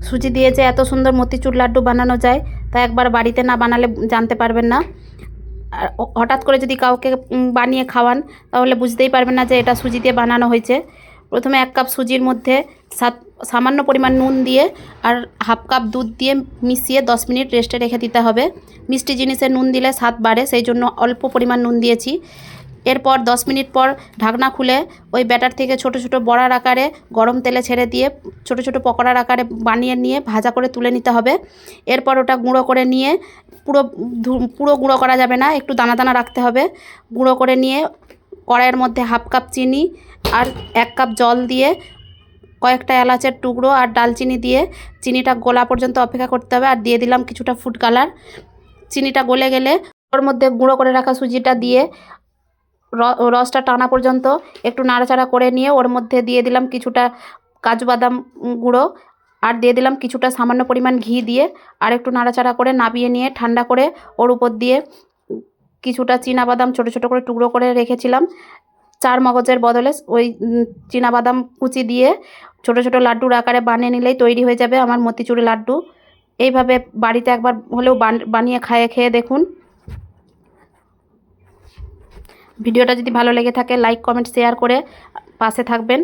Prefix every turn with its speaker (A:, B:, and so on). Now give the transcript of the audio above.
A: সুজি দিয়ে যে এত সুন্দর মতিচুর লাড্ডু বানানো যায় তা একবার বাড়িতে না বানালে জানতে পারবেন না। আর হঠাৎ করে যদি কাউকে বানিয়ে খাওয়ান তাহলে বুঝতেই পারবেন না যে এটা সুজি দিয়ে বানানো হয়েছে। প্রথমে 1 কাপ সুজির মধ্যে সামান্য পরিমাণ নুন দিয়ে আর হাফ কাপ দুধ দিয়ে মিশিয়ে 10 মিনিট রেস্টে রেখে দিতে হবে। মিষ্টি জিনিসে নুন দিলে স্বাদ বাড়ে, সেই জন্য অল্প পরিমাণ নুন দিয়েছি। এরপর 10 মিনিট পর ঢাকনা খুলে ওই ব্যাটার থেকে ছোট ছোট বড়ার আকারে গরম তেলে ছেড়ে দিয়ে ছোট ছোট পকোড়ার আকারে বানিয়ে নিয়ে ভাজা করে তুলে নিতে হবে। এরপর ওটা গুঁড়ো করে নিয়ে পুরো গুঁড়ো করা যাবে না, একটু দানা দানা রাখতে হবে। গুঁড়ো করে নিয়ে কড়াইয়ের মধ্যে হাফ কাপ চিনি আর 1 কাপ জল দিয়ে কয়েকটা এলাচের টুকরো আর ডালচিনি দিয়ে চিনিটা গলা পর্যন্ত অপেক্ষা করতে হবে। আর দিয়ে দিলাম কিছুটা ফুড কালার। চিনিটা গলে গেলে ওর মধ্যে গুঁড়ো করে রাখা সুজিটা দিয়ে রসটা টানা পর্যন্ত একটু নাড়াচাড়া করে নিয়ে ওর মধ্যে দিয়ে দিলাম কিছুটা কাজু বাদাম গুঁড়ো আর দিয়ে দিলাম কিছুটা সামান্য পরিমাণ ঘি দিয়ে আর একটু নাড়াচাড়া করে নাবিয়ে নিয়ে ঠান্ডা করে ওর উপর দিয়ে কিছুটা চীনাবাদাম ছোটো ছোটো করে টুকরো করে রেখেছিলাম, 4 মগজের বদলে ওই চীনাবাদাম কুচি দিয়ে ছোটো ছোটো লাড্ডুর আকারে বানিয়ে নিলেই তৈরি হয়ে যাবে আমার মতিচুর লাড্ডু। এইভাবে বাড়িতে একবার হলেও বানিয়ে খেয়ে দেখুন। ভিডিওটা যদি ভালো লেগে থাকে লাইক কমেন্ট শেয়ার করে পাশে থাকবেন।